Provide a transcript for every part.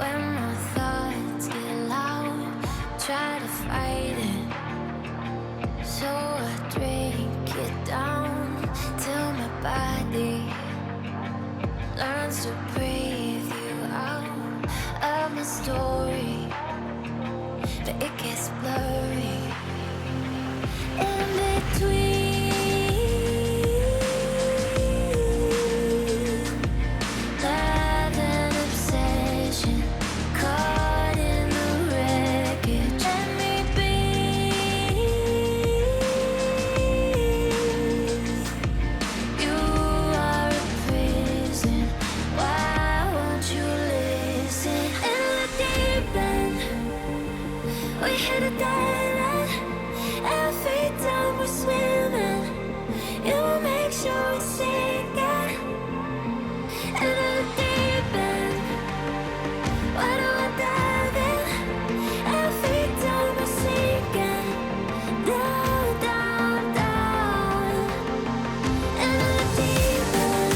When my thoughts get loud, try to fight it. So I drink it down till my body learns to breathe you out of my story. But it gets blurry in between. Love and obsession caught in the wreckage. Let me be. You are a prison. Why won't you listen? In the deep end, we hit a dead end. Every time we're swimming, you make sure we sink it. In the deep end, why do I dive in? Every time we're sinking down, down, down. In the deep end.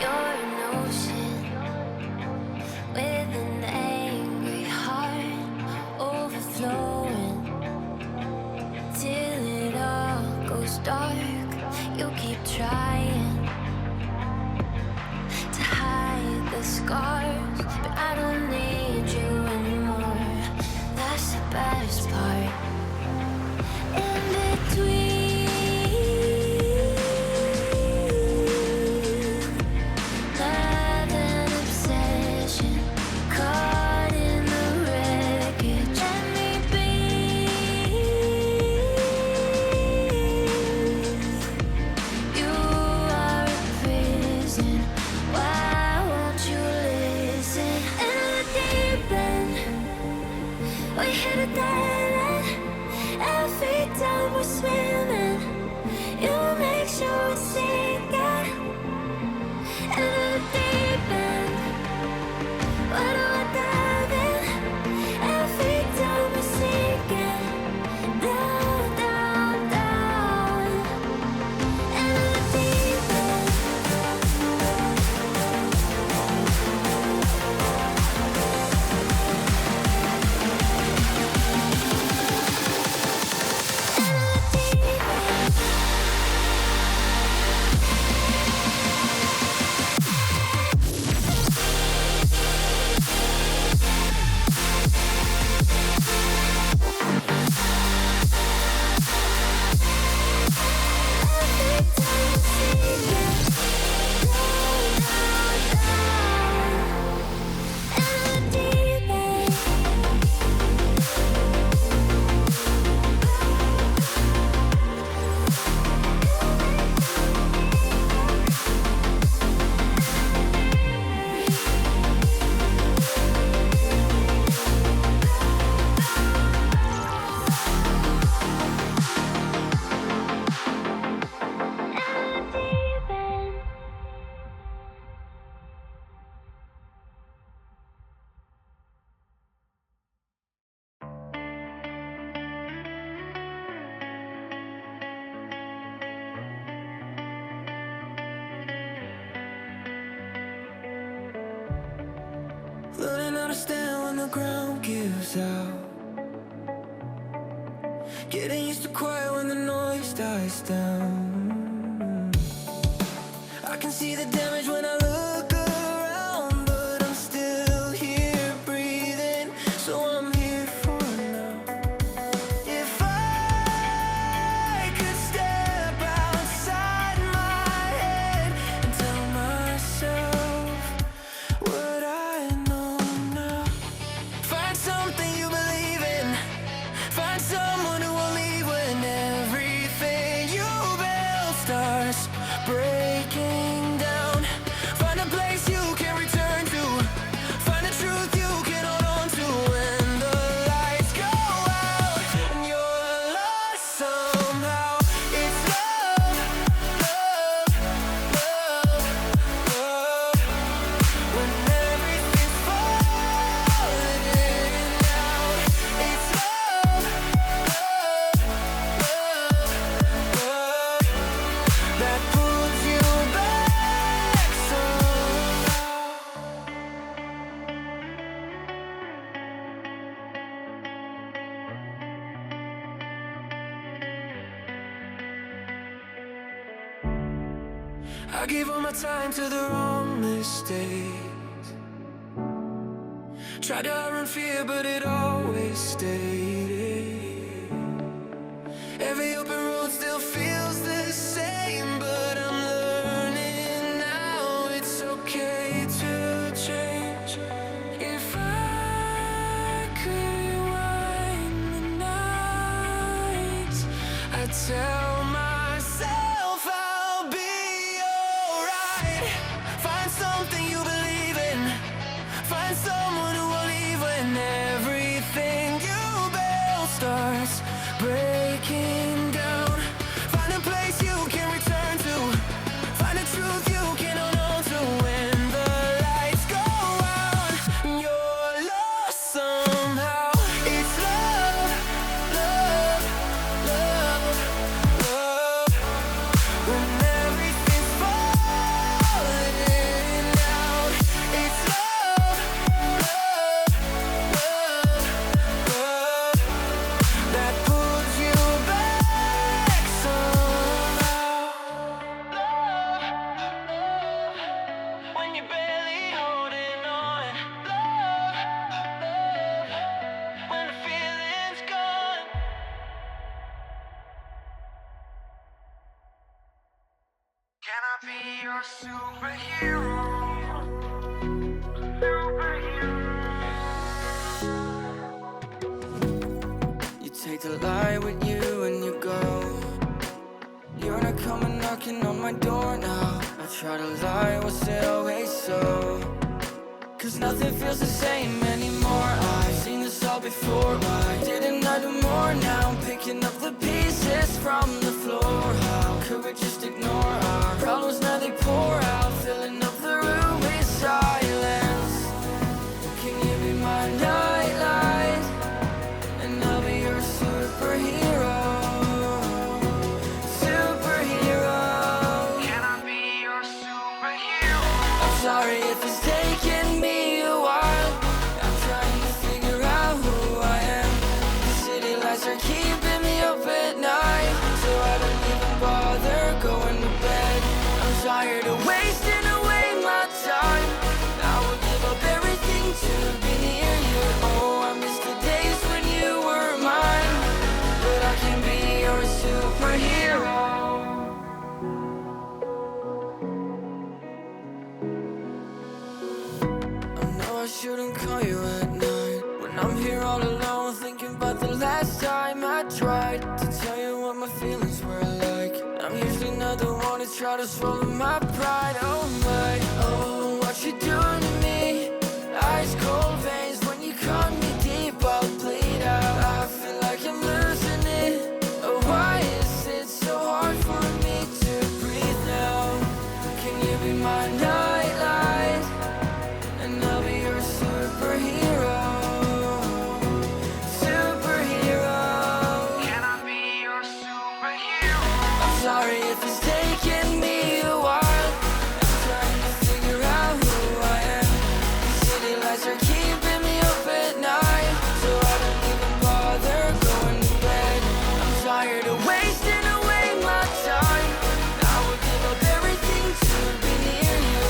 You're an ocean with an angry heart, overflowing till it all goes dark. You keep trying to hide the scars, but I don't need you anymore. That's the best part. In between love and obsession caught in the wreckage. Let me be. You are a prison. Why won't you listen? In the deep end, we hit a dead end. Every time we're swimming, you make sure we sink it. In the deep end, why do I dive in? Every time we're sinking down, down, down. In the deep end. Learning how to stand when the ground gives out. Getting used to quiet when the noise dies down. I can see the damage when I look around, but I'm still here breathing, so I'm here for now. If I could step outside my head and tell myself what I know now. Find something you believe in. Find someone who will leave when everything you build starts breaking down. I gave all my time to the wrong mistakes. Tried to outrun fear, but it always stayed. Every open road still feels the same, but I'm learning now it's okay to change. If I could rewind the nights, I'd tell myself I'll be alright. Find something you believe in. Find someone who will leave when everything you build starts breaking down. Find a place you can return to. Find a truth you can hold on to when the lights go out and you're lost somehow. It's love, love, love, love. When everything's falling out, it's love, love, love, love that pulls you back somehow. Love, love, when you're barely holding on. Love, love, when the feeling's gone. Can I be your superhero? You take the light with you and you go. You're not coming knocking on my door now. I try to lie, was it always so? Cause nothing feels the same anymore. I've seen this all before. Why didn't I do more? Now I'm picking up the pieces from the floor. How could we just ignore our problems? Now they pour out, filling up the room with silence. Can you be my nightlight? And I'll be your superhero. Superhero. Can I be your superhero? I'm sorry if it's taking me a while. I'm trying to figure out who I am. The city lights are keeping me up at night, so I don't even bother going to bed. I'm tired of wasting away my time. I would give up everything to be near you. Oh, I miss the days when you were mine, but I can be your superhero. I know I shouldn't call you at night when I'm here all alone, thinking about the last time I tried to tell you what my feelings were like. I'm usually not the one to try to swallow my pride. Oh my, oh, what you doing to me? Ice cold veins when you cut me deep, I'll bleed out. I feel like I'm losing it. Oh, why is it so hard for me to breathe now? Can you be my nightlight? And I'll be your superhero. Superhero. Can I be your superhero? I'm sorry if it's taking me a while. I'm trying to figure out who I am. The city lights are keeping me up at night, so I don't even bother going to bed. I'm tired of wasting away my time. I would give up everything to be near you.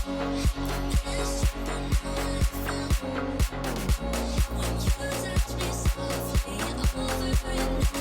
When you touch me softly over and